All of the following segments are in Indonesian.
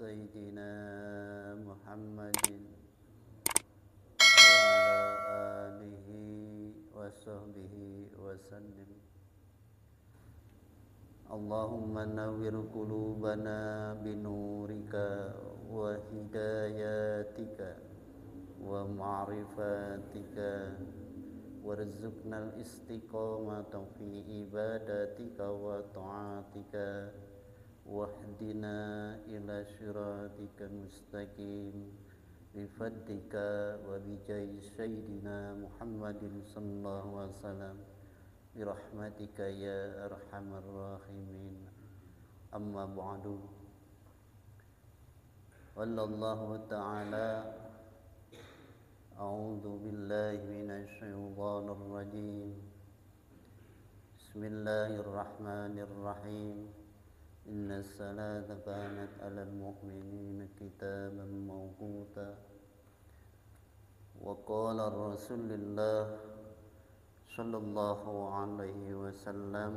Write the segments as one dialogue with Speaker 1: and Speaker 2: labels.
Speaker 1: سيدنا محمد وعلى آله وصحبه وسلم. اللهم نور قلوبنا بنورك وهداياتك ومعرفاتك وارزقنا الاستقامة في عبادتك وطاعتك واهدنا إلى صراطك المستقيم بفضلك وبجاه سيدنا محمد صلى الله عليه وسلم برحمتك يا أرحم الراحمين. أما بعد، قال الله تعالى: أعوذ بالله من الشيطان الرجيم. بسم الله الرحمن الرحيم. إن الصلاة كانت على المؤمنين كتابا موقوتا. وقال رسول الله صلى الله عليه وسلم: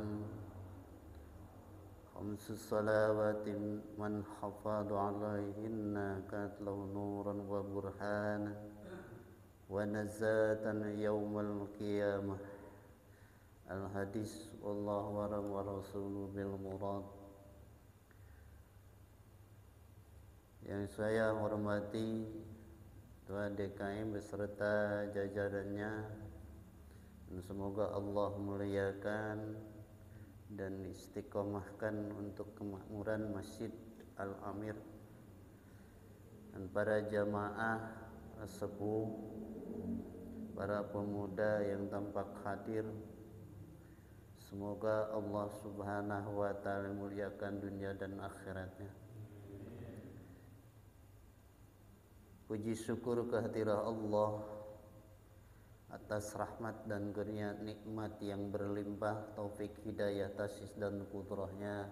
Speaker 1: خمس صلوات من حفظ عليهن كانت له نورا وبرهانا ونزاة يوم القيامة. Al-hadis. Wallahu a'lam wa rasuluhu bil murad. Yang saya hormati Ketua DKM beserta jajarannya, dan semoga Allah muliakan dan istiqomahkan untuk kemakmuran Masjid Al-Amir, dan para jamaah sepuh, para pemuda yang tampak hadir. Semoga Allah Subhanahu wa ta'ala muliakan dunia dan akhiratnya. Puji syukur kehadirat Allah atas rahmat dan kurnia nikmat yang berlimpah, taufik hidayah tasis dan kudrahnya.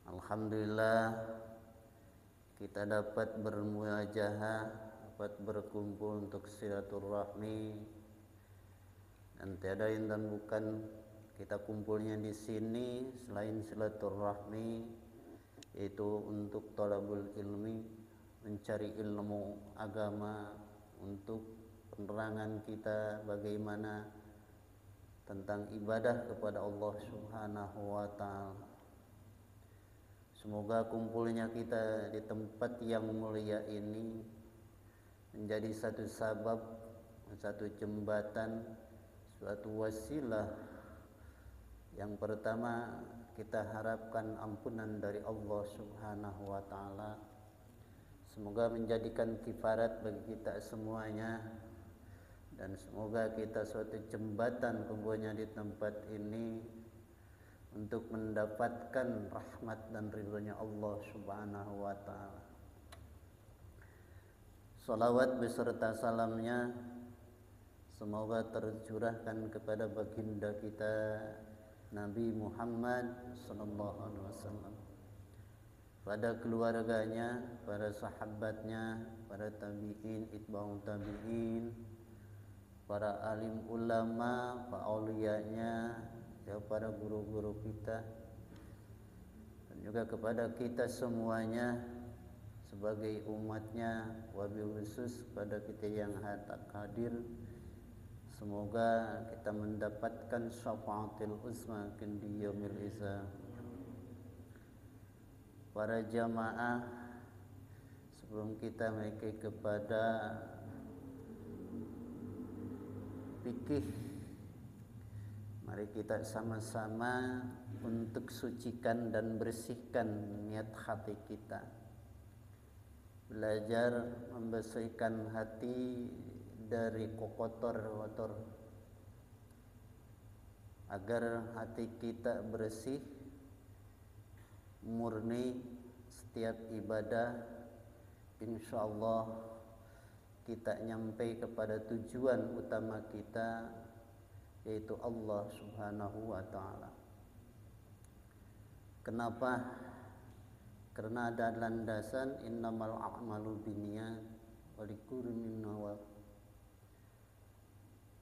Speaker 1: Alhamdulillah kita dapat bermuajahah, dapat berkumpul untuk silaturahmi, dan tiada yang dan bukan kita kumpulnya di sini selain silaturahmi, yaitu untuk thalabul ilmi, mencari ilmu agama, untuk penerangan kita bagaimana tentang ibadah kepada Allah Subhanahu wa ta'ala. Semoga kumpulnya kita di tempat yang mulia ini menjadi satu sabab, satu jembatan, suatu wasilah. Yang pertama, kita harapkan ampunan dari Allah Subhanahu wa ta'ala. Semoga menjadikan kifarat bagi kita semuanya, dan semoga kita suatu jembatan kumpulnya di tempat ini untuk mendapatkan rahmat dan ridhonya Allah Subhanahu wa ta'ala. Salawat beserta salamnya semoga tercurahkan kepada baginda kita Nabi Muhammad sallallahu alaihi wasallam, pada keluarganya, para sahabatnya, para tabi'in, itba'u tabi'in, para alim ulama, para auliyanya, ya, para guru-guru kita, dan juga kepada kita semuanya sebagai umatnya, wabil khusus pada kita yang hadir. Semoga kita mendapatkan syafaatil uzma di yaumil hisab. Para jamaah, sebelum kita memiliki kepada fikih, mari kita sama-sama untuk sucikan dan bersihkan niat hati kita. Belajar membersihkan hati dari kotor, agar hati kita bersih, murni. Setiap ibadah insyaallah kita nyampai kepada tujuan utama kita, yaitu Allah Subhanahu wa ta'ala. Kenapa? Karena ada landasan innamal a'malu binniyat wa likulli imrin ma nawa.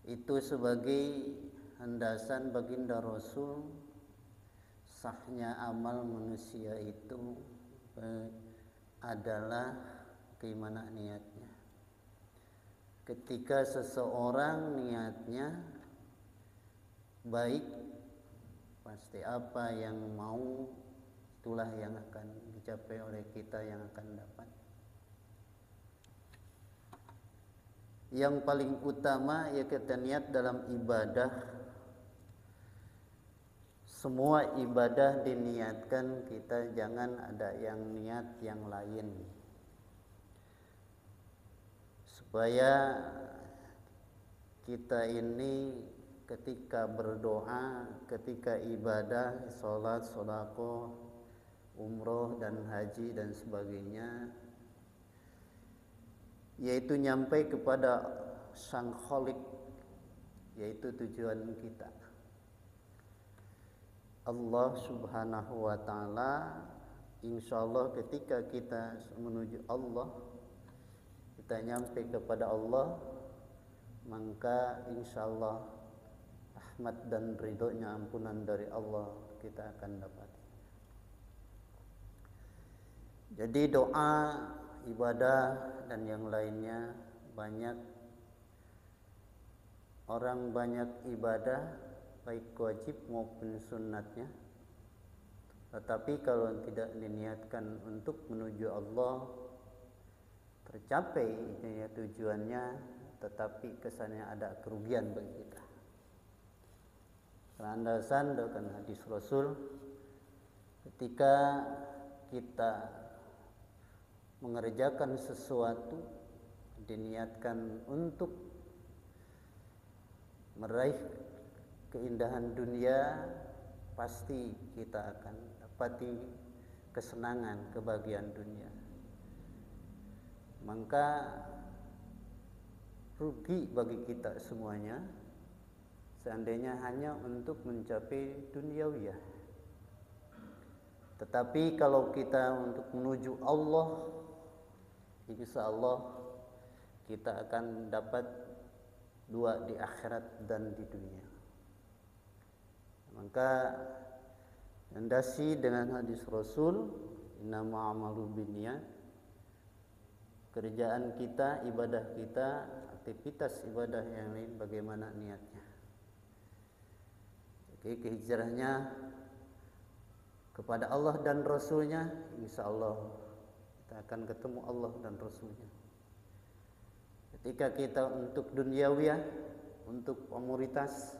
Speaker 1: Itu sebagai landasan baginda Rasul, sahnya amal manusia itu adalah gimana niatnya. Ketika seseorang niatnya baik, pasti apa yang mau itulah yang akan dicapai oleh kita, yang akan dapat. Yang paling utama ya kita niat dalam ibadah. Semua ibadah diniatkan, kita jangan ada yang niat yang lain, supaya kita ini ketika berdoa, ketika ibadah, sholat, sholako, umroh dan haji dan sebagainya, yaitu nyampai kepada Sang Khalik, yaitu tujuan kita Allah Subhanahu wa ta'ala. Insyaallah ketika kita menuju Allah, kita nyampe kepada Allah, maka insyaallah rahmat dan ridhonya, ampunan dari Allah kita akan dapat. Jadi doa, ibadah dan yang lainnya banyak. Orang banyak ibadah baik wajib maupun sunnatnya, tetapi kalau tidak diniatkan untuk menuju Allah, tercapai tujuannya, tetapi kesannya ada kerugian bagi kita. Landasan dengan hadis Rasul, ketika kita mengerjakan sesuatu diniatkan untuk meraih keindahan dunia, pasti kita akan dapati kesenangan, kebahagiaan dunia. Maka rugi bagi kita semuanya seandainya hanya untuk mencapai duniawiyah. Tetapi kalau kita untuk menuju Allah, insya Allah kita akan dapat dua di akhirat dan di dunia. Maka landasi dengan hadis Rasul, innama amalu binniyat. Kerjaan kita, ibadah kita, aktivitas ibadah yang lain bagaimana niatnya. Jadi kehijrahnya kepada Allah dan Rasulnya, insya Allah kita akan ketemu Allah dan Rasulnya. Ketika kita untuk duniawiyah, untuk komoditas,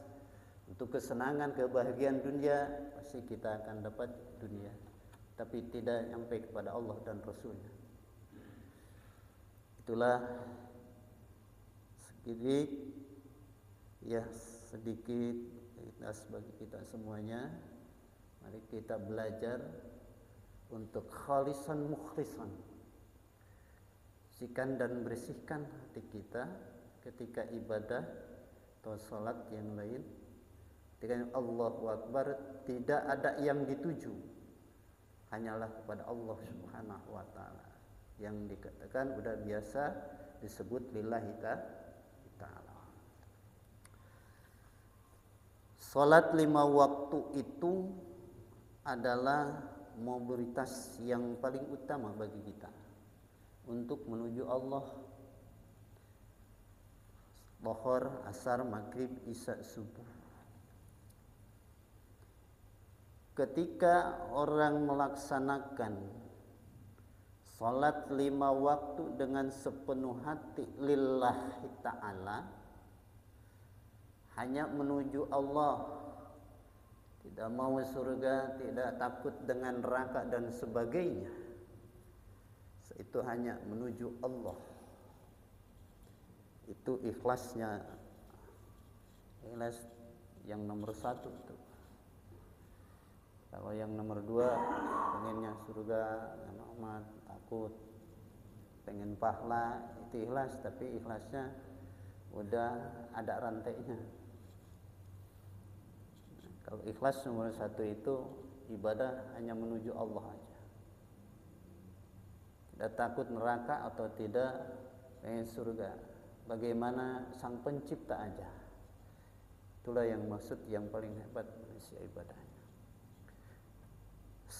Speaker 1: untuk kesenangan, kebahagiaan dunia, pasti kita akan dapat dunia, tapi tidak sampai kepada Allah dan Rasulnya. Itulah sedikit ikhlas bagi kita semuanya. Mari kita belajar untuk khalisan mukhlisan, bersihkan dan bersihkan hati kita ketika ibadah atau salat yang lain. Dengan Allahu Akbar tidak ada yang dituju, hanyalah kepada Allah Subhanahu wa ta'ala. Yang dikatakan udah biasa disebut lillahi ta'ala. Salat 5 waktu itu adalah mobilitas yang paling utama bagi kita untuk menuju Allah. Zuhur, asar, maghrib, isya, subuh. Ketika orang melaksanakan salat 5 waktu dengan sepenuh hati lillahi ta'ala, hanya menuju Allah, tidak mau surga, tidak takut dengan neraka dan sebagainya, itu hanya menuju Allah. Itu ikhlasnya, ikhlas yang nomor 1 itu. Kalau yang nomor 2 pengennya surga, amat takut, pengen pahala, itu ikhlas, tapi ikhlasnya udah ada rantainya. Kalau ikhlas nomor 1 itu ibadah hanya menuju Allah aja, tidak takut neraka atau tidak pengen surga, bagaimana sang pencipta aja. Itulah yang maksud yang paling hebat manusia ibadahnya.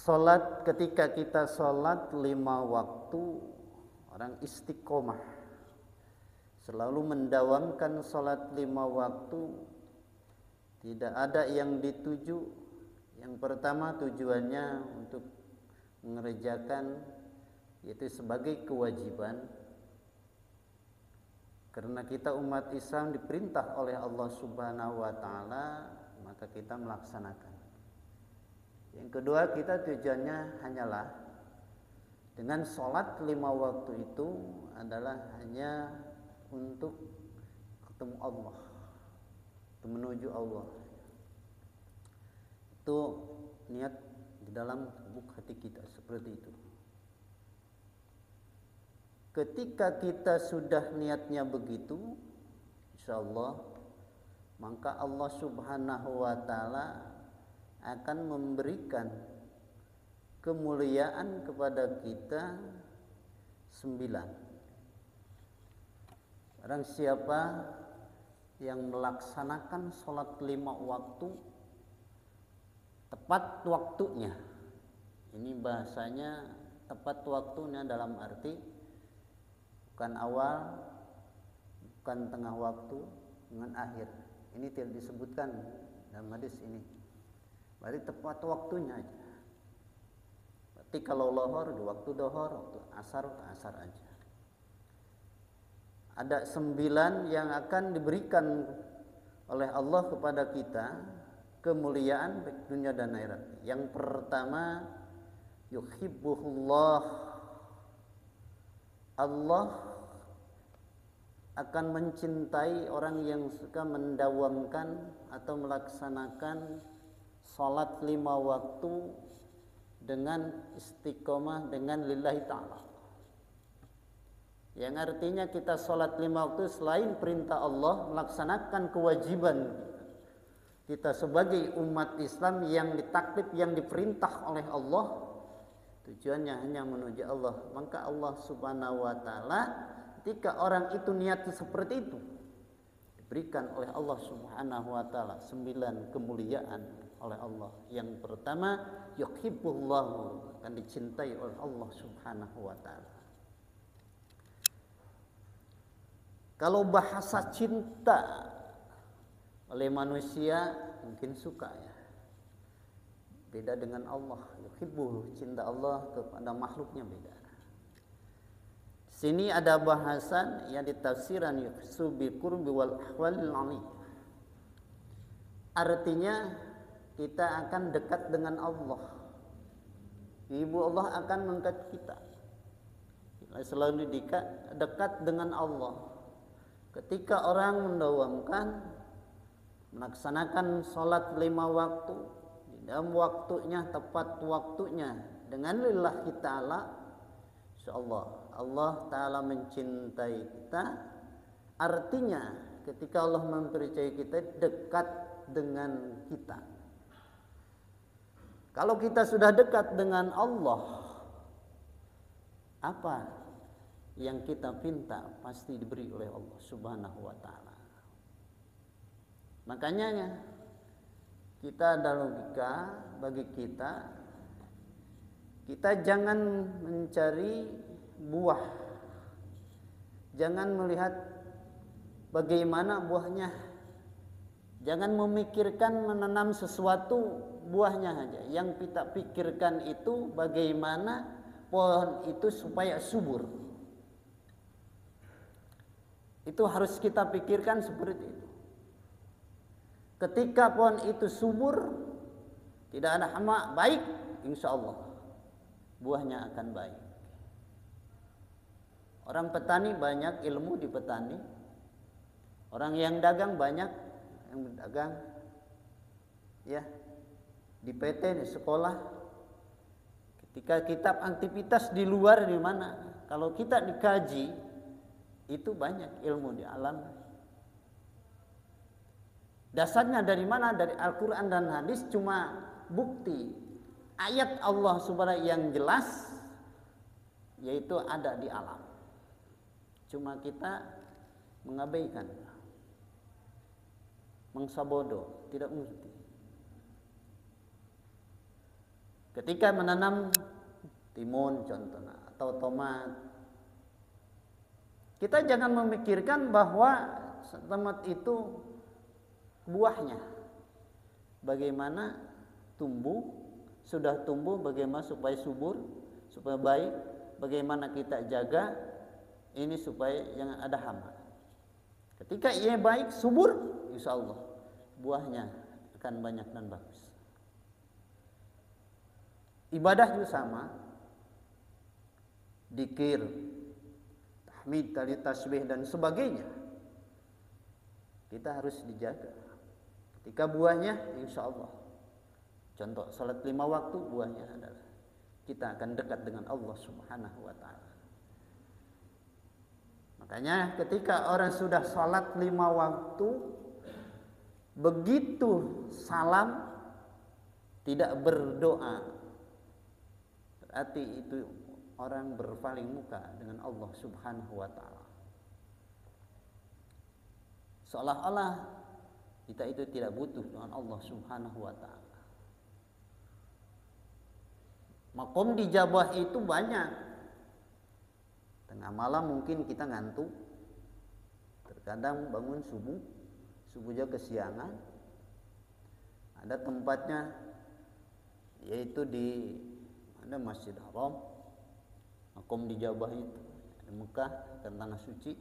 Speaker 1: Salat, ketika kita salat 5 waktu, orang istiqomah selalu mendawamkan salat 5 waktu, tidak ada yang dituju. Yang pertama tujuannya untuk mengerjakan, yaitu sebagai kewajiban, karena kita umat Islam diperintah oleh Allah Subhanahu wa taala, maka kita melaksanakan. Yang kedua, kita tujuannya hanyalah dengan sholat 5 waktu itu adalah hanya untuk ketemu Allah, untuk menuju Allah. Itu niat di dalam lubuk hati kita seperti itu. Ketika kita sudah niatnya begitu, insyaallah, maka Allah Subhanahu wa taala akan memberikan kemuliaan kepada kita 9. Barang siapa yang melaksanakan sholat 5 waktu tepat waktunya, ini bahasanya tepat waktunya dalam arti bukan awal, bukan tengah waktu, dengan akhir. Ini tidak disebutkan dalam hadis ini. Berarti tepat waktunya aja. Berarti kalau lohor di waktu dohor, waktu asar aja. Ada 9 yang akan diberikan oleh Allah kepada kita, kemuliaan baik dunia dan akhirat. Yang pertama, yuhibbuhullah. Allah akan mencintai orang yang suka mendawamkan atau melaksanakan salat 5 waktu dengan istiqomah, dengan lillahi ta'ala. Yang artinya kita salat 5 waktu selain perintah Allah, melaksanakan kewajiban kita sebagai umat Islam yang ditaklif, yang diperintah oleh Allah, tujuannya hanya menuju Allah. Maka Allah Subhanahu wa taala, ketika orang itu niat seperti itu, diberikan oleh Allah Subhanahu wa taala 9 kemuliaan oleh Allah. Yang pertama, yuhibbullahu, akan dicintai oleh Allah Subhanahu wa taala. Kalau bahasa cinta oleh manusia mungkin suka ya. Beda dengan Allah, yuhibbu, cinta Allah kepada makhluknya beda. Sini ada bahasan yang ditafsiran yuhsu bil qurbi wal ahwalil aliyah. Artinya kita akan dekat dengan Allah. Ibu Allah akan mengangkat kita. Kita selalu dekat dengan Allah. Ketika orang mendawamkan, melaksanakan sholat 5 waktu di dalam waktunya, tepat waktunya, dengan lillahi ta'ala, insyaallah Allah ta'ala mencintai kita. Artinya ketika Allah mempercayai kita, dekat dengan kita. Kalau kita sudah dekat dengan Allah, apa yang kita pinta pasti diberi oleh Allah Subhanahu wa taala. Makanya kita ada logika bagi kita jangan mencari buah, jangan melihat bagaimana buahnya, jangan memikirkan menanam sesuatu buahnya saja. Yang kita pikirkan itu bagaimana pohon itu supaya subur. Itu harus kita pikirkan seperti itu. Ketika pohon itu subur, tidak ada hama, baik, insya Allah buahnya akan baik. Orang petani banyak ilmu di petani. Orang yang dagang banyak yang berdagang. Ya, di PT, di sekolah. Ketika kita aktivitas di luar di mana? Kalau kita dikaji, itu banyak ilmu di alam. Dasarnya dari mana? Dari Al-Quran dan hadis, cuma bukti ayat Allah Subhanahu yang jelas, yaitu ada di alam. Cuma kita mengabaikan, mengsabodo, tidak mengerti. Ketika menanam timun contohnya atau tomat, kita jangan memikirkan bahwa tomat itu buahnya bagaimana tumbuh, sudah tumbuh bagaimana supaya subur, supaya baik, bagaimana kita jaga ini supaya jangan ada hama. Ketika ia baik, subur, insya Allah buahnya akan banyak dan bagus. Ibadah juga sama, dzikir, tahmid, tahlil, tasbih dan sebagainya, kita harus dijaga. Ketika buahnya, insya Allah, contoh salat 5 waktu, buahnya adalah kita akan dekat dengan Allah Subhanahu wa ta'ala. Makanya ketika orang sudah salat 5 waktu, begitu salam tidak berdoa, berarti itu orang berpaling muka dengan Allah Subhanahu wa ta'ala. Seolah-olah kita itu tidak butuh dengan Allah Subhanahu wa ta'ala. Makom dijabah itu banyak. Tengah malam mungkin kita ngantuk, terkadang bangun subuhnya kesiangan. Ada tempatnya, yaitu di Masjid Haram, makom dijabah itu di Mekah dan tanah suci.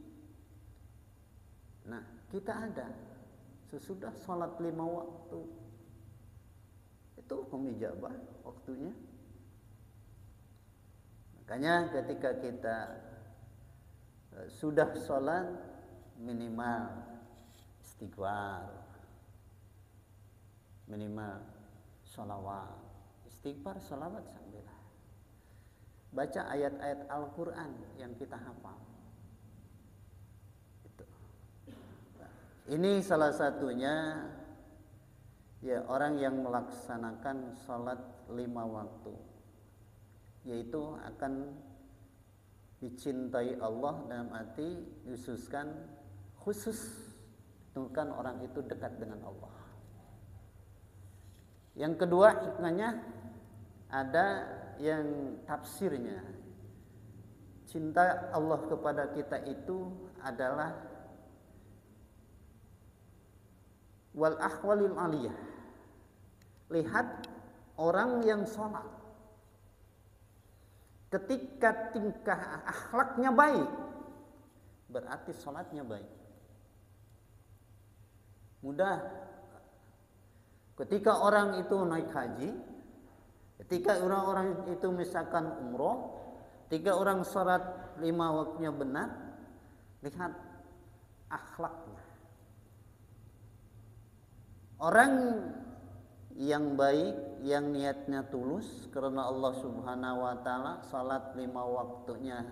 Speaker 1: Nah, kita ada sesudah sholat 5 waktu itu makom dijabah waktunya. Makanya ketika kita sudah sholat, minimal istighfar, minimal sholawat, istighfar, sholawat sambillah baca ayat-ayat Al-Quran yang kita hafal. Ini salah satunya ya orang yang melaksanakan sholat 5 waktu, yaitu akan dicintai Allah dalam arti khusus kan orang itu dekat dengan Allah. Yang kedua hikmahnya ada yang tafsirnya, cinta Allah kepada kita itu adalah wal ahwalil aliyah. Lihat orang yang sholat, ketika tingkah akhlaknya baik, berarti sholatnya baik. Mudah. Ketika orang itu naik haji, ketika orang-orang itu misalkan umroh, ketika orang sholat 5 waktunya benar, lihat akhlaknya. Orang yang baik, yang niatnya tulus karena Allah Subhanahu wa ta'ala, salat 5 waktunya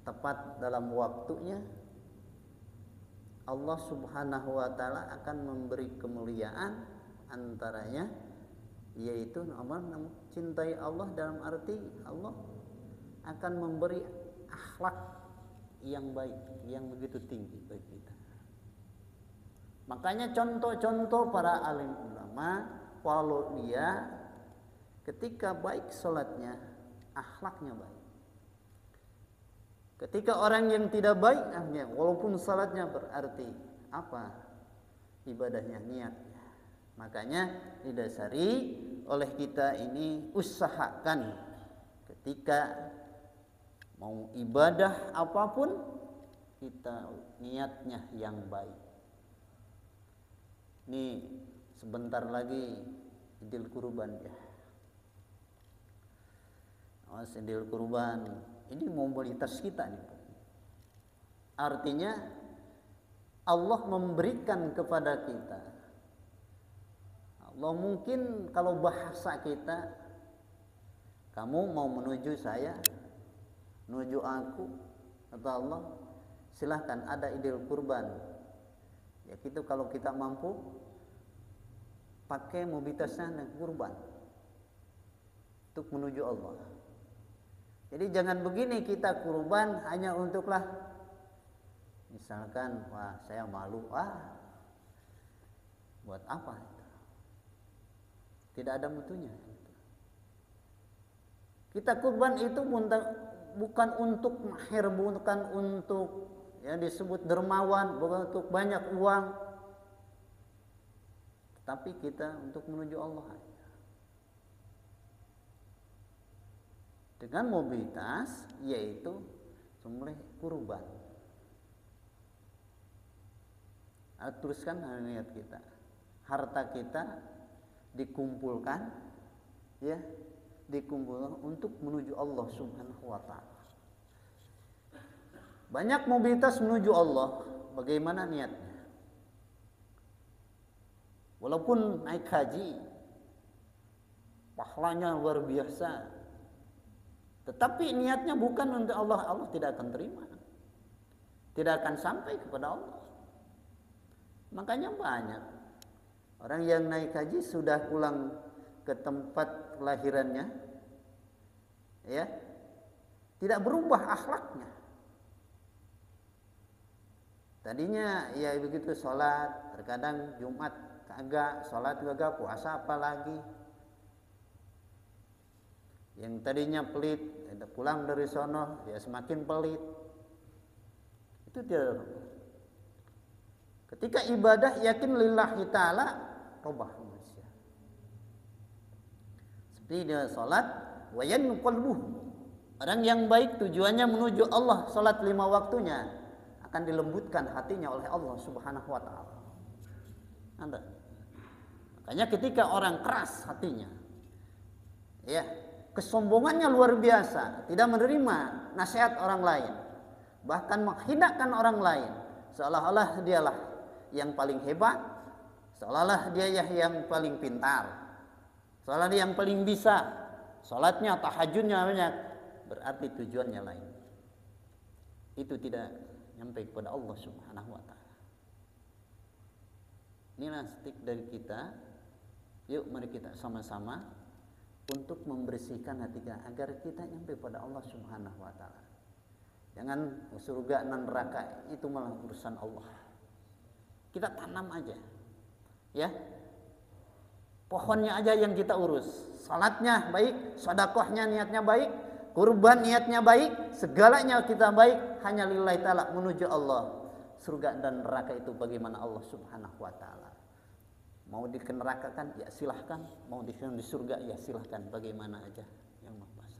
Speaker 1: tepat dalam waktunya, Allah Subhanahu wa ta'ala akan memberi kemuliaan, antaranya yaitu cintai Allah dalam arti Allah akan memberi akhlak yang baik, yang begitu tinggi bagi kita. Makanya contoh-contoh para alim ulama, kalau dia ketika baik sholatnya, akhlaknya baik. Ketika orang yang tidak baik, walaupun sholatnya berarti apa? Ibadahnya, niatnya. Makanya didasari oleh kita ini, usahakan ketika mau ibadah apapun, kita niatnya yang baik. Ini sebentar lagi Idul Kurban ya. Idul Kurban ini mobilitas kita nih. Artinya Allah memberikan kepada kita. Allah mungkin kalau bahasa kita, kamu mau menuju saya, menuju aku, kata Allah, silahkan ada Idul Kurban. Ya gitu, kalau kita mampu pakai mobilitasnya naik kurban untuk menuju Allah. Jadi jangan begini, kita kurban hanya untuklah misalkan, wah saya malu, buat apa? Tidak ada mutunya. Kita kurban itu bukan untuk mahir, bukan untuk yang disebut dermawan, bukan untuk banyak uang, tapi kita untuk menuju Allah dengan mobilitas, yaitu sembelih kurban. Teruskan niat kita, harta kita dikumpulkan, ya, dikumpulkan untuk menuju Allah Subhanahu wa Ta'ala. Banyak mobilitas menuju Allah, bagaimana niatnya? Walaupun naik haji, pahalanya luar biasa, tetapi niatnya bukan untuk Allah, Allah tidak akan terima, tidak akan sampai kepada Allah. Makanya banyak orang yang naik haji sudah pulang ke tempat kelahirannya, ya, tidak berubah akhlaknya. Tadinya ya begitu sholat, terkadang Jumat kagak, sholat kagak, puasa apalagi. Yang tadinya pelit, pulang dari sono ya semakin pelit. Itu tidak. Ketika ibadah yakin lillahi ta'ala, robah manusia. Seperti dia sholat, wayan qalbuh. Orang yang baik tujuannya menuju Allah, sholat 5 waktunya akan dilembutkan hatinya oleh Allah Subhanahu wa Ta'ala. Makanya ketika orang keras hatinya, ya, kesombongannya luar biasa, tidak menerima nasihat orang lain, bahkan menghinakan orang lain, seolah-olah dialah yang paling hebat, seolah-olah dia yang paling pintar, seolah dia yang paling bisa, salatnya, tahajudnya banyak, berarti tujuannya lain. Itu tidak sampai kepada Allah Subhanahu wa Ta'ala. Inilah stik dari kita. Yuk mari kita sama-sama untuk membersihkan hati kita agar kita sampai pada Allah Subhanahu wa Ta'ala. Jangan surga dan neraka itu malah urusan Allah. Kita tanam aja, ya, pohonnya aja yang kita urus. Salatnya baik, sedekahnya niatnya baik, kurban niatnya baik, segalanya kita baik, hanya lillahi ta'ala menuju Allah. Surga dan neraka itu bagaimana Allah Subhanahu wa Ta'ala. Mau dinerakakan ya silahkan, mau di surga ya silahkan, bagaimana aja yang maha.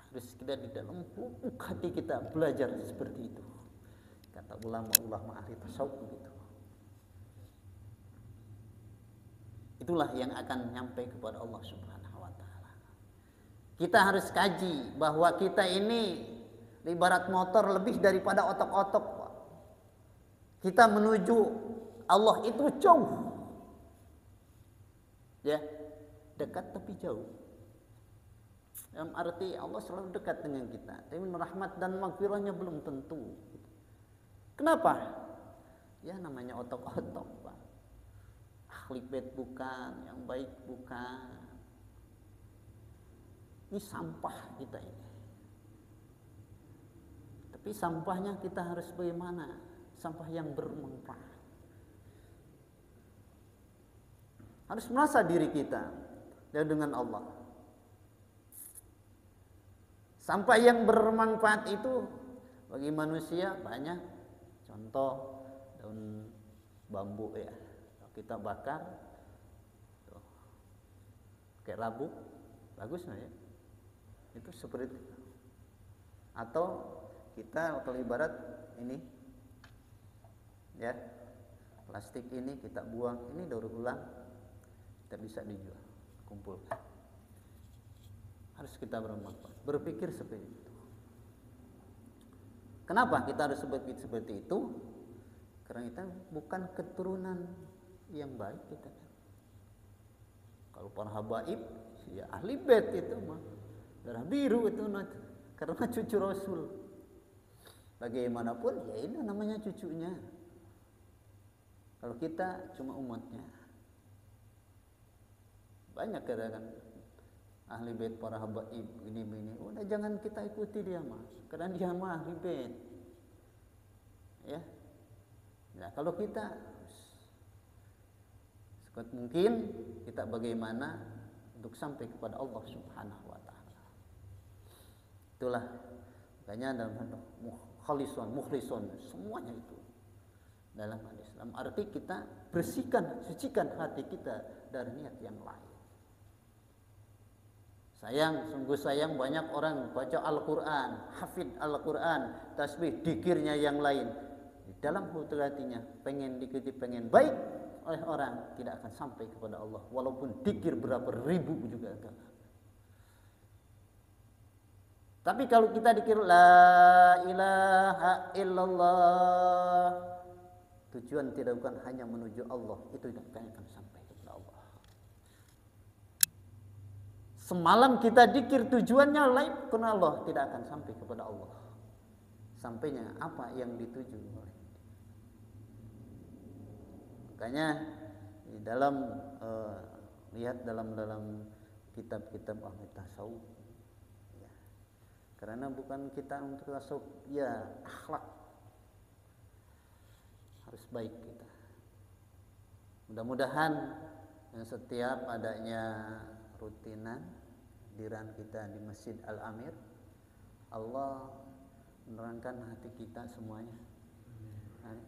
Speaker 1: Harus kita di dalam lubuk hati kita belajar seperti itu. Kata ulama-ulama ahli tasawuf begitu. Itulah yang akan nyampe kepada Allah Subhanahu wa Ta'ala. Kita harus kaji bahwa kita ini ibarat motor lebih daripada otok-otok. Kita menuju Allah itu jauh, ya, dekat tapi jauh. Dalam arti Allah selalu dekat dengan kita, tapi rahmat dan maghfirahnya belum tentu. Kenapa? Ya namanya otok-otok, Pak. Ahli bait bukan, yang baik bukan. Ini sampah kita ini. Tapi sampahnya kita harus bagaimana? Sampah yang bermanfaat. Harus merasa diri kita dengan Allah. Sampah yang bermanfaat itu bagi manusia banyak. Contoh daun bambu, ya, kita bakar, tuh, kayak labu, bagus nggak ya? Itu seperti itu. Atau kita kalau ibarat ini, ya, plastik ini kita buang, ini daur ulang, kita bisa dijual, kumpulkan. Harus kita bermanfaat, berpikir seperti itu. Kenapa kita harus berpikir seperti itu? Karena kita bukan keturunan yang baik kita. Kalau para habaib, ya ahli bait itu mah darah biru itu karena cucu Rasul. Bagaimanapun ya ini namanya cucunya. Kalau kita cuma umatnya. Banyak katakan ahli bait para habaib ini. Udah jangan kita ikuti dia mah, karena dia mah ahli bait. Ya. Nah, kalau kita sekuat mungkin kita bagaimana untuk sampai kepada Allah Subhanahu wa Ta'ala. Itulah makanya dalam mukhlisun semuanya itu dalam hadis. Dalam arti kita bersihkan, sucikan hati kita dari niat yang lain. Sungguh sayang banyak orang baca Al-Quran, hafid Al-Quran, tasbih, dikirnya yang lain. Di dalam hatinya pengen diikuti, pengen baik oleh orang, tidak akan sampai kepada Allah. Walaupun dikir berapa ribu juga enggak. Tapi kalau kita dikir la ilaha illallah, tujuan tidak bukan hanya menuju Allah, itu tidak akan sampai kepada Allah. Semalam kita dikir tujuannya lain karena Allah, tidak akan sampai kepada Allah. Sampainya apa yang dituju oleh. Makanya di dalam lihat dalam kitab-kitab ahli tasawuf. Ya. Karena bukan kita untuk tasawuf, ya akhlak harus baik kita. Mudah-mudahan setiap adanya rutinan diran kita di Masjid Al-Amir, Allah menerangkan hati kita semuanya.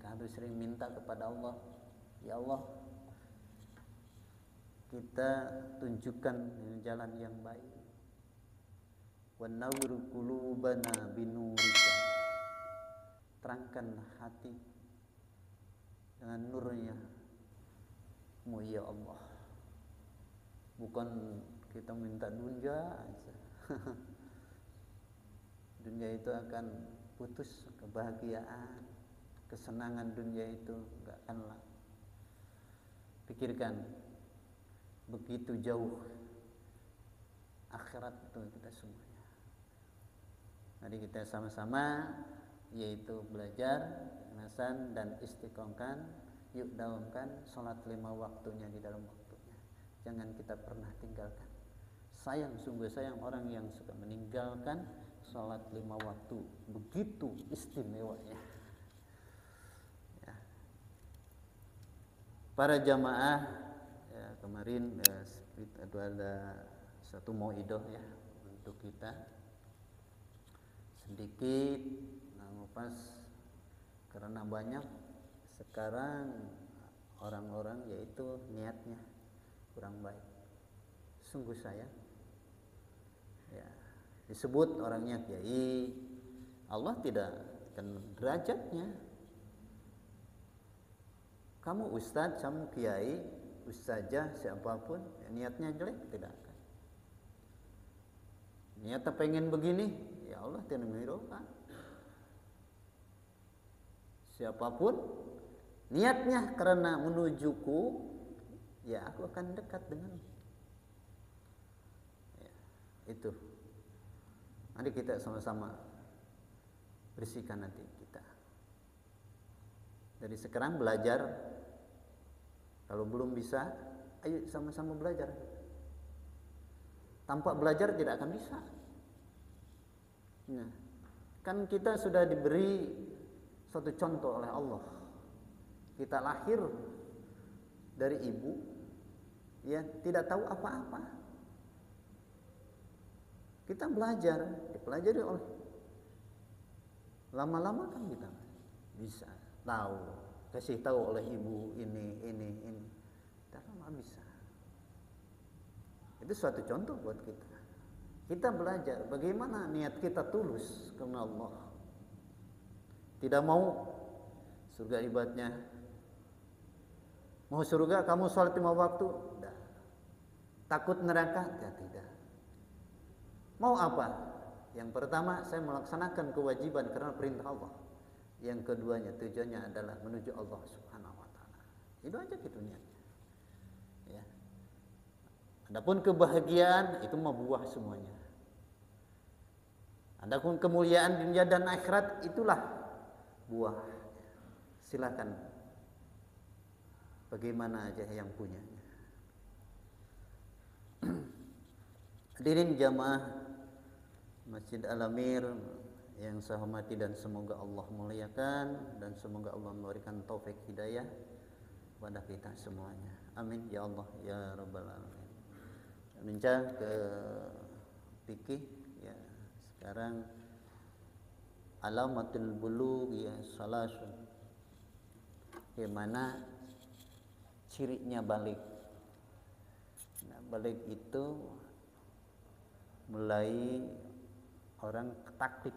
Speaker 1: Harus sering minta kepada Allah, ya Allah, kita tunjukkan jalan yang baik. Wa nawwir qulubana binurika, terangkanlah hati dengan nurnya mu ya Allah. Bukan kita minta dunia aja. Dunia itu akan putus, kebahagiaan, kesenangan dunia itu enggak akanlah. Pikirkan begitu jauh akhirat itu kita semuanya. Mari kita sama-sama yaitu belajar, nasan dan istiqomkan, yuk dawamkan salat 5 waktunya di dalam waktunya. Jangan kita pernah tinggalkan. Sayang, sungguh sayang orang yang suka meninggalkan salat 5 waktu, begitu istimewanya. Ya. Para jamaah, ya, kemarin ada satu mau'idah ya untuk kita sedikit pas karena banyak sekarang orang-orang yaitu niatnya kurang baik. Sungguh sayang. Ya, disebut orangnya kiai, Allah tidak akan derajatnya. Kamu ustadz, kamu kiai, ustazah, siapapun, ya, niatnya jelek tidak akan. Niatnya pengen begini, ya Allah tidak menghiraukan. Siapapun niatnya karena menujuku, ya aku akan dekat denganmu. Ya, itu. Mari kita sama-sama bersihkan hati kita. Dari sekarang belajar. Kalau belum bisa, ayo sama-sama belajar. Tanpa belajar tidak akan bisa. Nah, kan kita sudah diberi suatu contoh oleh Allah. Kita lahir dari ibu, ya tidak tahu apa-apa. Kita belajar, dipelajari oleh. Lama-lama kan kita bisa tahu, kasih tahu oleh ibu ini. Kita lama bisa. Itu suatu contoh buat kita. Kita belajar bagaimana niat kita tulus karena Allah. Tidak mau surga ibadatnya. Mau surga kamu sholat 5 waktu? Tidak. Takut neraka? Ya, tidak. Mau apa? Yang pertama saya melaksanakan kewajiban karena perintah Allah. Yang keduanya tujuannya adalah menuju Allah Subhanahu wa taala. Itu aja gitu niatnya. Ya. Adapun kebahagiaan itu mah buah semuanya. Adapun kemuliaan dunia dan akhirat itulah buah. Silakan bagaimana aja yang punyanya. Hadirin jamaah Masjid Al-Amir yang saya hormati dan semoga Allah muliakan dan semoga Allah memberikan taufik hidayah kepada kita semuanya. Amin ya Allah ya rabbal alamin. Bincang ke fikih ya. Sekarang alamatul bulugh ya salasun. Bagaimana cirinya balik? Nah, balik itu mulai orang taklid.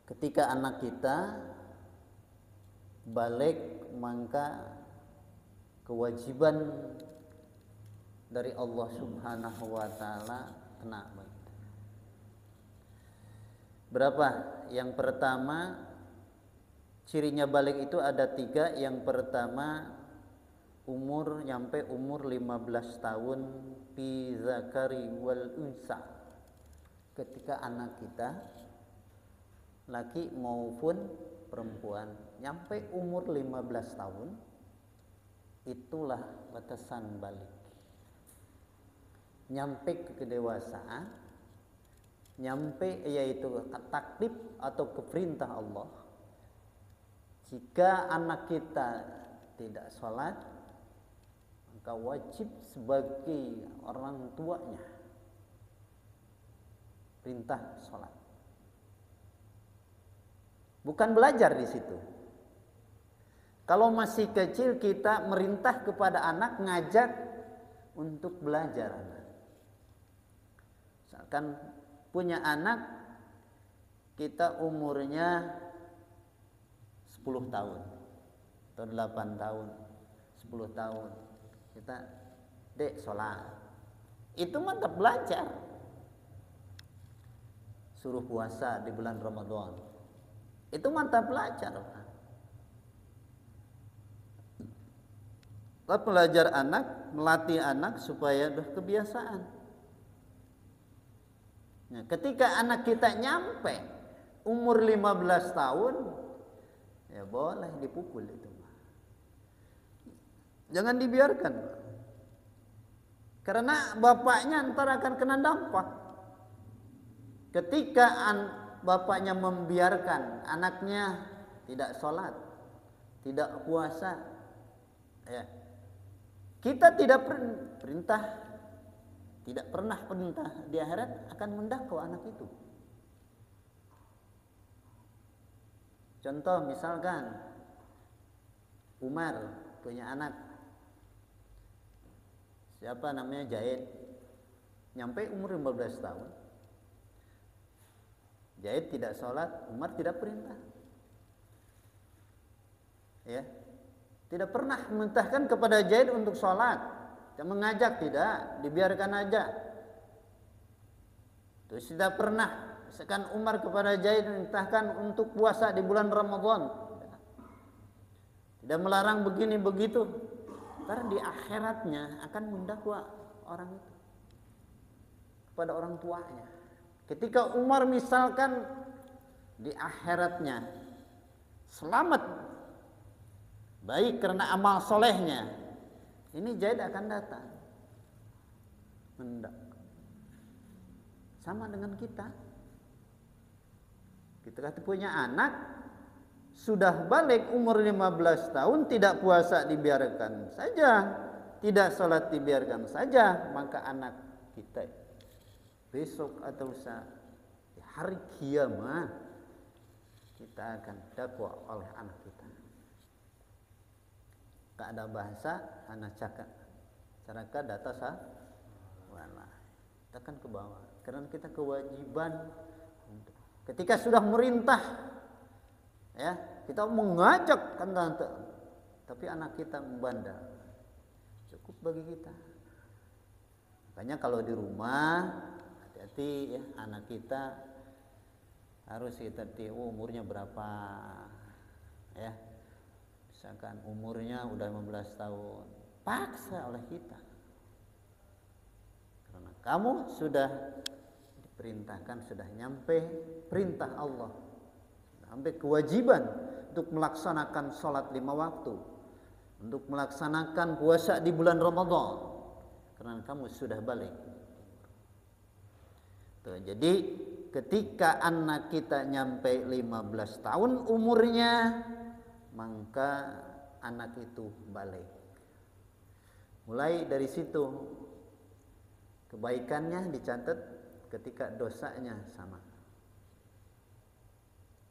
Speaker 1: Ketika anak kita balik, maka kewajiban dari Allah Subhanahu wa taala kena balik. Berapa? Yang pertama, cirinya balik itu ada 3. Yang pertama, nyampe umur 15 tahun fi zakari wal unsa. Ketika anak kita laki maupun perempuan nyampe umur 15 tahun, itulah batasan balik. Nyampe ke kedewasaan, nyampe yaitu taklif atau ke perintah Allah. Jika anak kita tidak sholat, maka wajib sebagai orang tuanya perintah sholat. Bukan belajar di situ. Kalau masih kecil kita merintah kepada anak, ngajak untuk belajar anak. Misalkan punya anak, kita umurnya 10 tahun atau 8 tahun, 10 tahun. Kita, dek sholat. Itu mantap belajar. Suruh puasa di bulan Ramadan. Itu mantap belajar. Belajar anak, melatih anak supaya udah kebiasaan. Nah, ketika anak kita nyampe umur 15 tahun, ya boleh dipukul itu. Jangan dibiarkan. Karena bapaknya ntar akan kena dampak. Ketika bapaknya membiarkan anaknya tidak sholat, tidak puasa, ya, kita tidak pernah perintah di akhirat akan mendakwa anak itu. Contoh misalkan Umar punya anak, siapa namanya, Zaid, nyampe umur 15 tahun. Zaid tidak sholat, Umar tidak perintah. Ya, tidak pernah memerintahkan kepada Zaid untuk sholat, mengajak, tidak, dibiarkan aja. Terus tidak pernah, misalkan Umar kepada Zaid memerintahkan untuk puasa di bulan Ramadan, tidak melarang begini begitu. Karena di akhiratnya akan mendakwa orang itu kepada orang tuanya. Ketika Umar misalkan di akhiratnya selamat baik karena amal solehnya, ini Zaid akan datang mendak. Sama dengan kita. Kita punya anak sudah balik umur 15 tahun, tidak puasa dibiarkan saja, tidak sholat dibiarkan saja, maka anak kita besok atau hari kiamat kita akan dakwa oleh anak kita. Tak ada bahasa anak caraka data wala. Kita akan ke bawah. Karena kita kewajiban ketika sudah merintah, ya, kita mengajak kan, tapi anak kita membandel, cukup bagi kita. Makanya kalau di rumah hati-hati ya, anak kita harus kita umurnya berapa, ya. Misalkan umurnya udah 15 tahun, paksa oleh kita. Karena kamu sudah diperintahkan, sudah nyampe perintah Allah, sampai kewajiban untuk melaksanakan sholat 5 waktu, untuk melaksanakan puasa di bulan Ramadan, karena kamu sudah balik. Tuh, jadi ketika anak kita nyampe 15 tahun umurnya, maka anak itu balik. Mulai dari situ kebaikannya dicatat, ketika dosanya sama.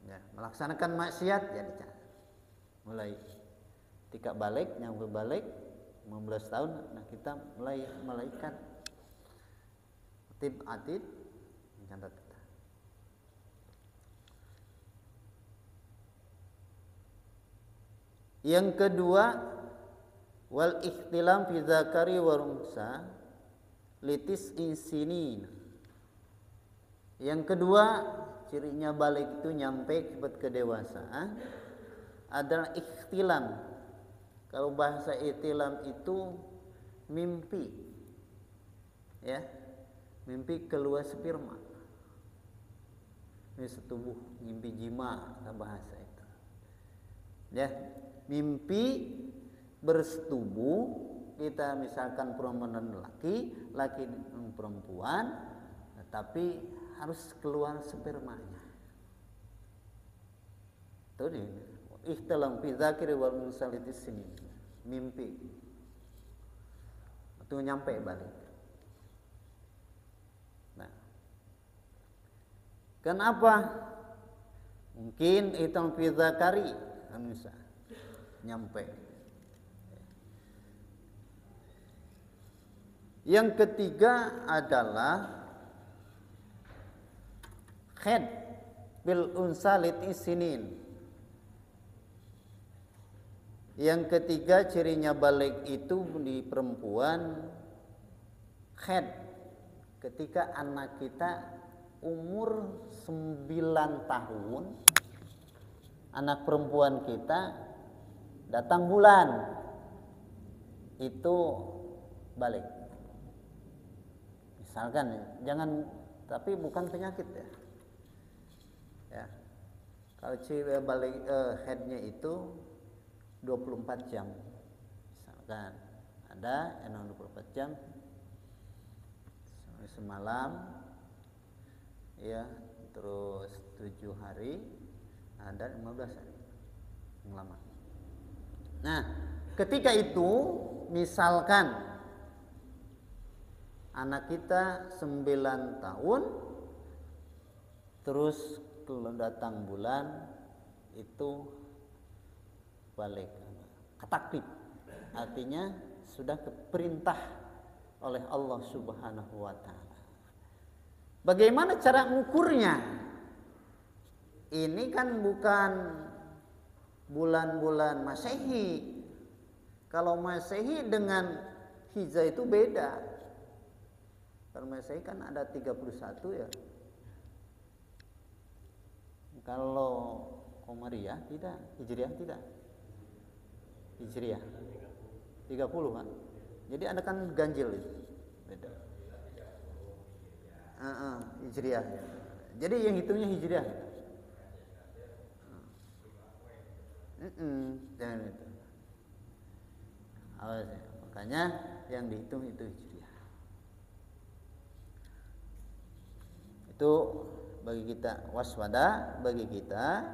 Speaker 1: Ya, melaksanakan maksiat ya dicatat. Mulai ketika balik, nyampe balik 15 tahun, nah kita mulai malaikat atid mencatat kita. Yang kedua, wal ikhtilam fi zakari wa unsa litis insinin. Yang kedua, cirinya balik itu nyampe cepat kedewasaan adalah ikhtilam. Kalau bahasa ikhtilam itu mimpi, ya, mimpi keluar sperma, ini setubuh, mimpi jima bahasa itu, ya, mimpi bersetubuh. Kita misalkan perempuan dan laki, laki dan perempuan, tapi harus keluar spermanya. Itu dia. Ihtilam fi dzakiri wal munsalitis sini. Mimpi. Itu nyampe balik. Nah. Kenapa? Mungkin ihtilam fi dzakari bisa nyampe. Yang ketiga adalah khed bil unsalitis sinin. Yang ketiga cirinya balik itu di perempuan khed, ketika anak kita umur 9 tahun, anak perempuan kita datang bulan, itu balik. Misalkan, jangan, tapi bukan penyakit ya. Ya. Kalau ciri balik headnya itu 24 jam. Misalkan ada yang 24 jam semalam, ya, terus 7 hari, ada 15 hari yang lama. Nah, ketika itu misalkan anak kita 9 tahun, terus kalau datang bulan itu balik, kataklif, artinya sudah keperintah oleh Allah Subhanahu wa ta'ala. Bagaimana cara mengukurnya? Ini kan bukan bulan-bulan Masehi. Kalau Masehi dengan Hijrah itu beda. Kalau Masehi kan ada 31 ya. Kalau Komariah tidak, Hijriah tidak. Hijriah 30 kan. Jadi ada kan ganjil itu. Beda. Hijriah. Jadi yang hitungnya Hijriah. Jangan itu. Awas ya. Makanya yang dihitung itu Hijriah. Itu bagi kita waspada, bagi kita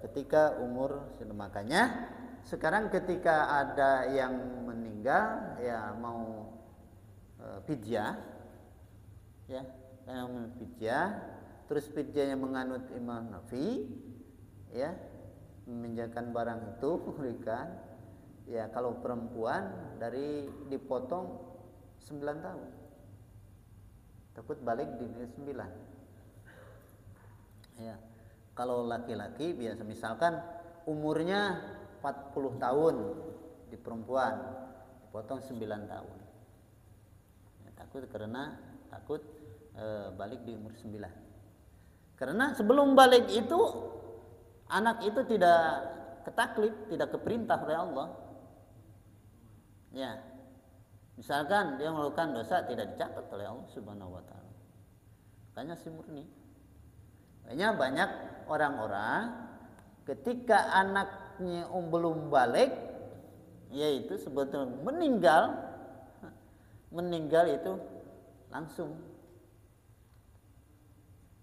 Speaker 1: ketika umur, makanya sekarang ketika ada yang meninggal, ya mau fidyah, ya, yang fidyah, terus fidyahnya menganut Imam Nafi, ya, meminjamkan barang itu berikan, ya, kalau perempuan dari dipotong 9 tahun, takut balik di 9, ya. Kalau laki-laki biasa misalkan umurnya 40 tahun di perempuan, dipotong 9 tahun. Ya, takut balik di umur 9. Karena sebelum balik itu anak itu tidak ketaklif, tidak keperintah oleh Allah. Ya. Misalkan dia melakukan dosa tidak dicatat oleh Allah Subhanahu wa taala. Makanya si murni. Makanya banyak orang-orang ketika anaknya belum balik, yaitu sebetulnya meninggal itu langsung,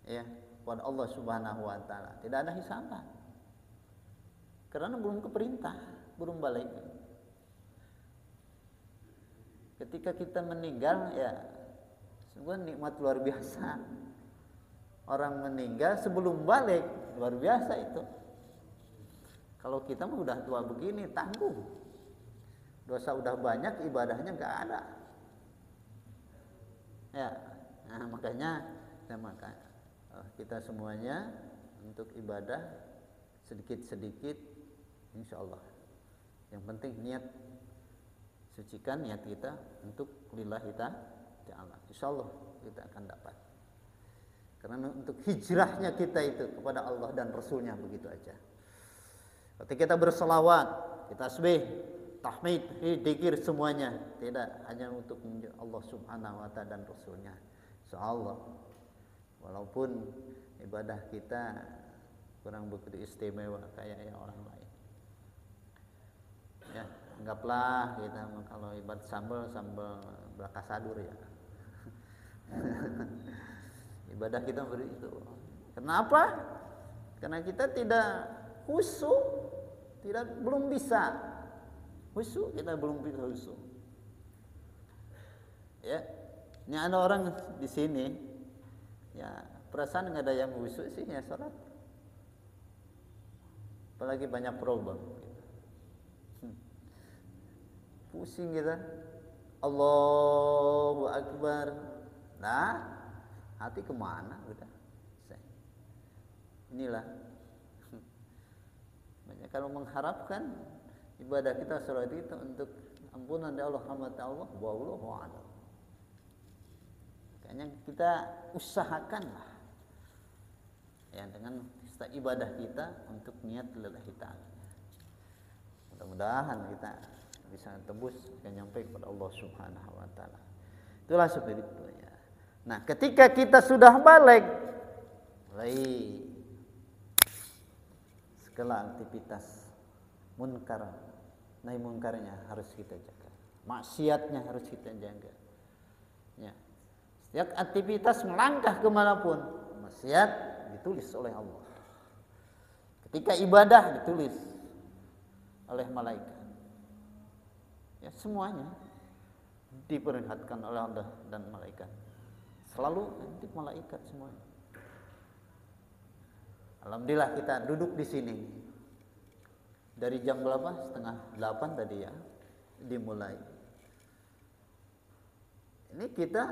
Speaker 1: ya, pada Allah Subhanahu wa taala, tidak ada hisaban. Karena belum keperintah, belum balik. ketika kita meninggal ya sungguh nikmat luar biasa. Orang meninggal sebelum balik luar biasa itu. Kalau kita mah udah tua begini tanggung, dosa udah banyak, ibadahnya nggak ada. Ya, nah makanya kita semuanya untuk ibadah sedikit-sedikit, insya Allah. Yang penting niat, sucikan niat kita untuk lillahi ta'ala. Insya Allah kita akan dapat. Karena untuk hijrahnya kita itu kepada Allah dan Rasulnya begitu aja. Ketika kita berselawat, kita tasbih, tahmid, dzikir semuanya, tidak hanya untuk Allah Subhanahu wa taala dan Rasulnya. Insyaallah walaupun ibadah kita kurang begitu istimewa kayak yang orang lain. Ya, anggaplah kita kalau ibadah sambal belakasadur ya. Ibadah kita begitu. Kenapa? Karena kita tidak khusyuk, belum bisa khusyuk, kita belum bisa khusyuk. Ya, ini ada orang di sini, ya perasaan nggak ada yang khusyuk sih ya sholat. Apalagi banyak problem. Pusing kita. Allahu Akbar. Nah, hati kemana udah? Inilah. Banyak kalau mengharapkan ibadah kita sholat itu untuk ampunan dari Allah, rahmat Allah, wallahu a'lam. Makanya kita usahakanlah ya dengan ibadah kita untuk niat lillahi ta'ala. Mudah-mudahan kita bisa tembus dan nyampe kepada Allah Subhanahu wa taala. Itulah seperti itu ya. Nah, ketika kita sudah balik, segala aktivitas munkar, nahi munkarnya harus kita jaga. Maksiatnya harus kita jaga. Ya. Setiap aktivitas melangkah kemanapun, maksiat ditulis oleh Allah. Ketika ibadah ditulis oleh malaikat. Ya, semuanya diperlihatkan oleh Allah dan malaikat. Selalu nanti malaikat semuanya. Alhamdulillah kita duduk di sini. Dari jam berapa? 7:30 tadi ya dimulai. Ini kita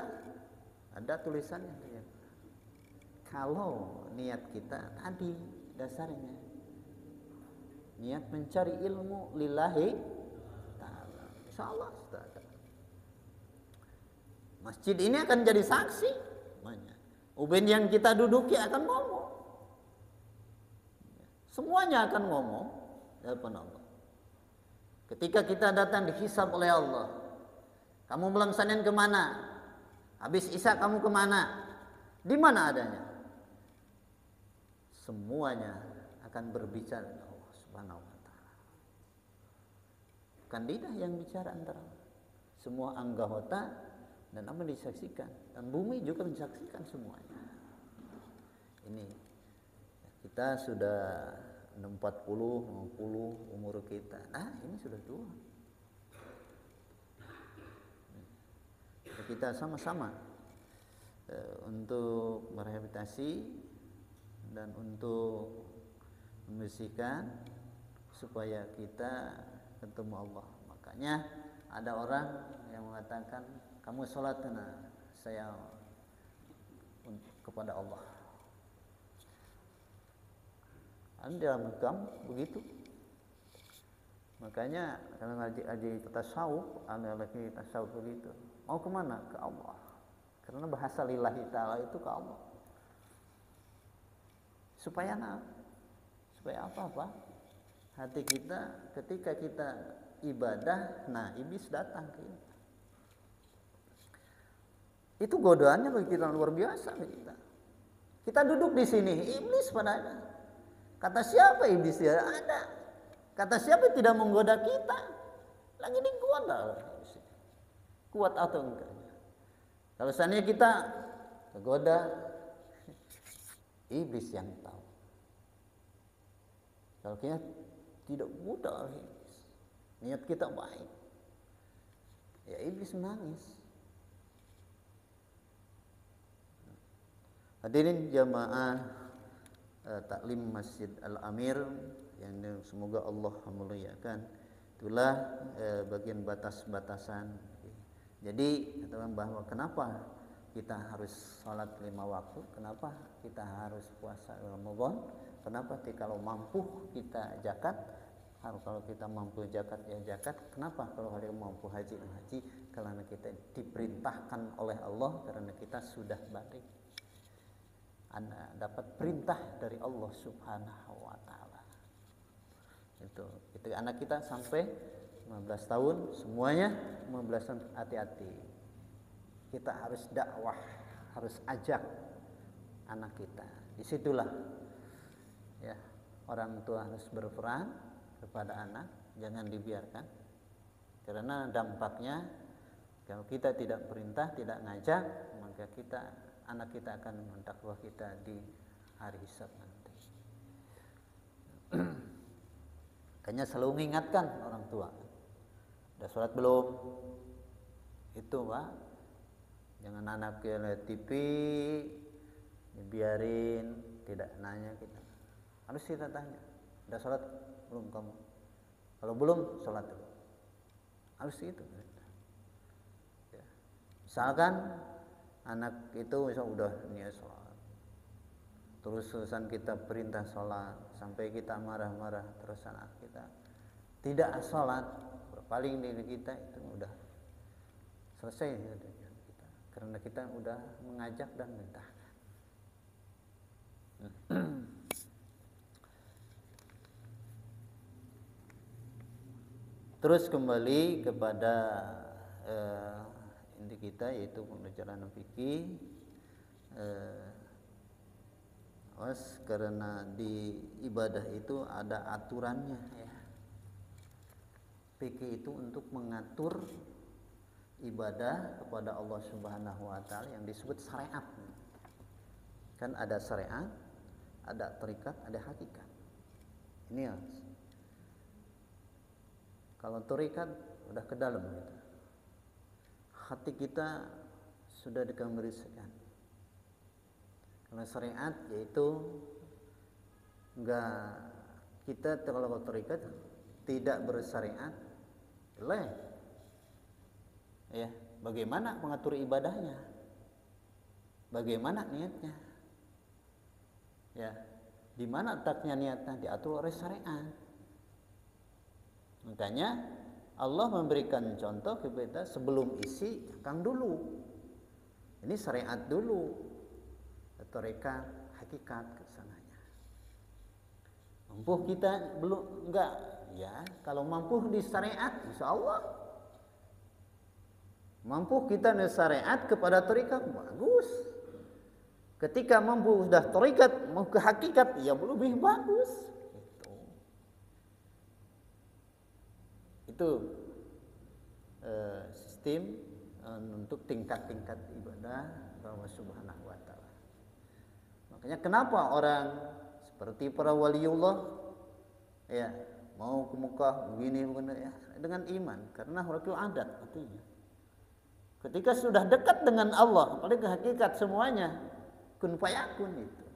Speaker 1: ada tulisannya ya. Kalau niat kita tadi dasarnya niat mencari ilmu lillahi ta'ala, insyaallah masjid ini akan jadi saksi. Uben yang kita duduki akan ngomong. Semuanya akan ngomong di hadapan Allah. Ketika kita datang dihisab oleh Allah, kamu malam Senin kemana? Habis Isya kamu kemana? Di mana adanya? Semuanya akan berbicara dengan Allah Subhanahu wa taala. Bukan lidah yang bicara antara semua anggota dan apa disaksikan, dan bumi juga mensaksikan semuanya. Ini kita sudah 40, 50 umur kita. Nah, ini sudah tua. Kita sama-sama untuk merehabilitasi dan untuk membersihkan supaya kita ketemu Allah. Makanya ada orang yang mengatakan, kamu sholat, nah saya kepada Allah. Ada dalam agama begitu. Makanya kalau ngaji tasawuf, lagi tasawuf begitu. Mau kemana? Ke Allah. Karena bahasa lillahi ta'ala itu ke Allah. Supaya apa? Hati kita ketika kita ibadah, nah iblis datang ke kita. Itu godaannya bagi kita luar biasa kita. Kita duduk di sini, iblis pada ada. Kata siapa iblis tidak ada? Kata siapa tidak menggoda kita? Lagi digoda. Kuat atau enggak? Kalau seandainya kita tergoda, iblis yang tahu. Kalau kita tidak mudah, niat kita baik, ya iblis menangis. Hadirin jamaah taklim Masjid Al-Amir yang semoga Allah memuliakan, itulah bagian batas-batasan. Jadi katakan bahwa kenapa kita harus sholat 5 waktu, kenapa kita harus puasa Ramadan, kenapa kalau mampu kita zakat, kalau kita mampu zakat ya zakat, kenapa kalau hari mampu haji haji, karena kita diperintahkan oleh Allah, karena kita sudah balik, dapat perintah dari Allah Subhanahu wa taala. Itu anak kita sampai 15 tahun semuanya 15 tahun, hati-hati. Kita harus dakwah, harus ajak anak kita. Disitulah ya orang tua harus berperan kepada anak, jangan dibiarkan. Karena dampaknya kalau kita tidak perintah, tidak ngajak, maka anak kita akan mendakwa kita di hari hisab nanti. Makanya selalu mengingatkan orang tua. Udah sholat belum? Itu Pak. Jangan anak lihat TV, dibiarin, tidak nanya kita. Harus kita tanya. Udah sholat belum kamu? Kalau belum, sholat dulu. Harus gitu. Ya. Misalkan anak itu udah niat sholat, terusan kita perintah sholat, sampai kita marah-marah, terus anak kita tidak sholat, berpaling diri kita, itu udah selesai kita, karena kita udah mengajak dan merintahkan. Terus kembali kepada inti kita, yaitu pembelajaran fikih. Karena di ibadah itu ada aturannya ya. Fikih itu untuk mengatur ibadah kepada Allah Subhanahu wa taala yang disebut syariat. Kan ada syariat, ada tarikat, ada hakikat. Ini ya. Kalau tarikat udah ke dalam gitu. Hati kita sudah dikemerisakan. Kalau syariat yaitu enggak, kita kalau tarikat tidak bersyariat, ya, bagaimana mengatur ibadahnya? Bagaimana niatnya? Ya, di mana letaknya niatnya? Diatur oleh syariat. Makanya Allah memberikan contoh kepada sebelum isi cangkang dulu. Ini syariat dulu. Tarekat, hakikat kesananya. Mampu kita belum enggak ya, kalau mampu di syariat insyaallah. Mampu kita di syariat kepada tarekat bagus. Ketika mampu sudah tarekat mau ke hakikat ya lebih bagus. Itu sistem untuk tingkat-tingkat ibadah Allah Subhanahu wa taala. Makanya kenapa orang seperti para waliullah ya mau ke Mekah begini ya, dengan iman, karena huruful adat artinya. Ketika sudah dekat dengan Allah, apalagi hakikat semuanya kun fayakun itu.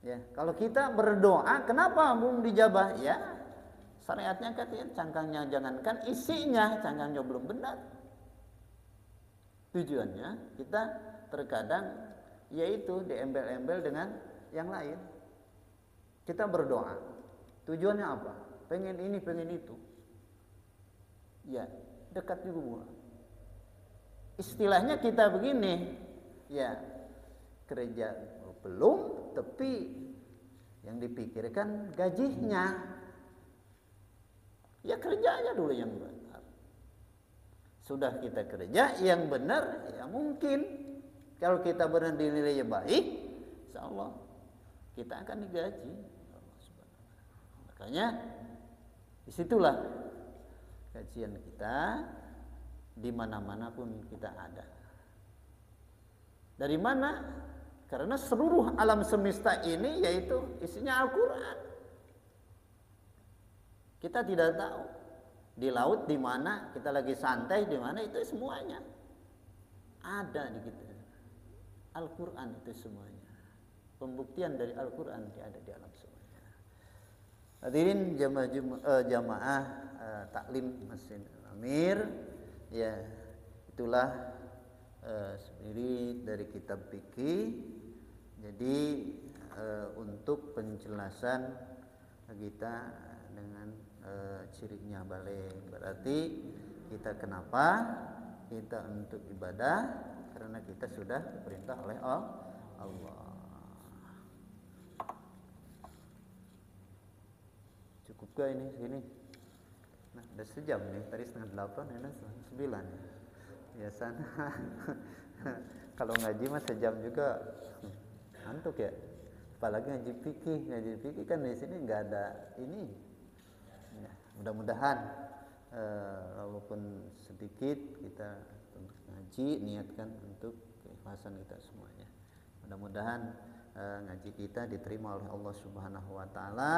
Speaker 1: Ya, kalau kita berdoa kenapa belum dijabah? Ya, syariatnya katanya cangkangnya jangankan isinya, cangkangnya belum benar. Tujuannya kita terkadang yaitu diembel-embel dengan yang lain. Kita berdoa, tujuannya apa? Pengen ini, pengen itu. Ya, dekat juga. Istilahnya kita begini, ya kerja belum, tapi yang dipikirkan gajinya. Ya kerja aja dulu yang benar. Sudah kita kerja yang benar, ya mungkin kalau kita benar dinilai baik, insyaallah kita akan digaji. Makanya disitulah kajian kita di mana-mana pun kita ada. Dari mana? Karena seluruh alam semesta ini yaitu isinya Al-Quran. Kita tidak tahu Di laut di mana kita lagi santai, di mana itu semuanya ada di kita. Al-Quran itu semuanya. Pembuktian dari Al-Quran ada di alam semuanya. Hadirin jamaah taklim Masjid Al-Amir, ya itulah spirit dari kitab fikih. Jadi untuk penjelasan kita dengan cirinya balik, berarti kita kenapa kita untuk ibadah, karena kita sudah diperintah oleh Allah. Cukup gak ini segini? Nah, udah sejam nih, tadi 7:30, ini 9. Biasanya kalau ngaji mah sejam juga ngantuk ya. Apalagi ngaji fikih kan di sini nggak ada ini. Ya, mudah-mudahan walaupun sedikit kita untuk ngaji, niatkan untuk keikhlasan kita semuanya. Mudah-mudahan ngaji kita diterima oleh Allah Subhanahu wa taala.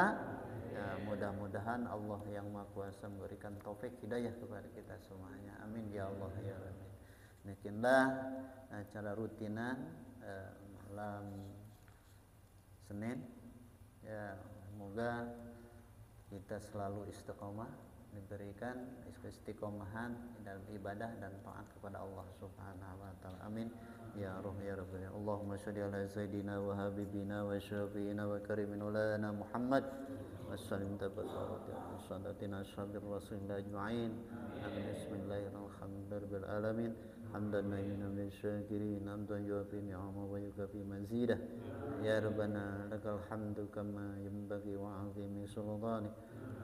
Speaker 1: Mudah-mudahan Allah yang Maha Kuasa memberikan taufik hidayah kepada kita semuanya. Amin ya Allah ya Rabbi. Demikianlah acara rutinan malam Senin. Ya, semoga kita selalu istiqomah, diberikan istiqomahan dalam ibadah dan taat kepada Allah Subhanahu wa taala. Amin ya roh ya rabbal alamin. Allahumma shalli ala sayidina wa habibina wa syafiina wa karimina lana Muhammad wa sallim tabaraka wa sadatina ashabi rasulillah ajma'in. Amin. Bismillahirrahmanirrahim. Alamin. Hamdan min syakirin, hamdan yuafi ni'amahu wa yukafi mazidah. Ya rabbana lakal hamdu kama yanbaghi wa 'azimi sultanik.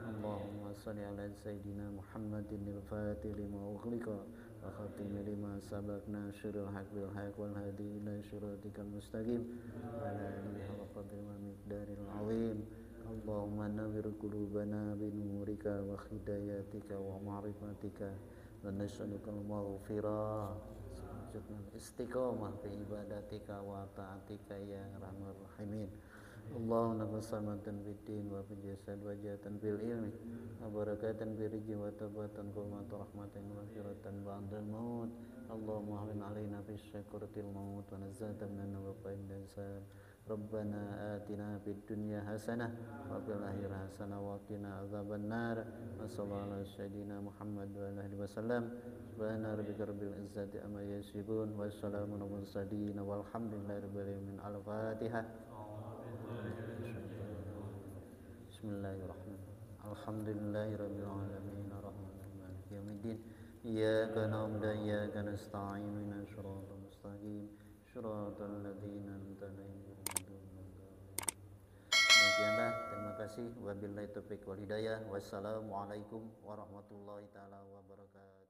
Speaker 1: Allahumma salli ala sayyidina Muhammadin al-fatih lima ughliqa wa khatimi lima sabaqna syurul haq bil haq wal hadi ila syuratikal mustaqim wa ala alihi wa qadri wa miqdaril azim. Allahumma nawwir qulubana bi nurika wa hidayatika wa ma'rifatika wa nas'aluka al-maghfirah istiqamah fi ibadatika wa ta'atika ya rahman rahimin. Allahumma nafasamatan fiddin wa fil jasad wa jatan fil ilmi wa barakatan fil rizqi wa tabatan qulmatu rahmatan wa firatan ba'dal maut. Allahumma hawin alaina fi syakuratil maut wa nazatan minna wa fa'indan sa'ab. Rabbana atina fid dunya hasanah wa fil akhirati hasanah wa qina adzaban nar. Wa sallallahu ala sayyidina Muhammad wa alihi wasallam. Subhana rabbika rabbil izzati amma yasifun wa salamun alal mursalin walhamdulillahi rabbil alamin. Al-Fatihah. Bismillahirrahmanirrahim. Alhamdulillahi rabbil alamin arrahmanirrahim maliki yaumiddin. Iyyaka na'budu wa iyyaka nasta'in ihdinas siratal mustaqim siratal ladzina an'amta 'alaihim. Demikianlah, terima kasih. Wabillahi taufiq wal hidayah. Wassalamualaikum warahmatullahi taala wabarakatuh.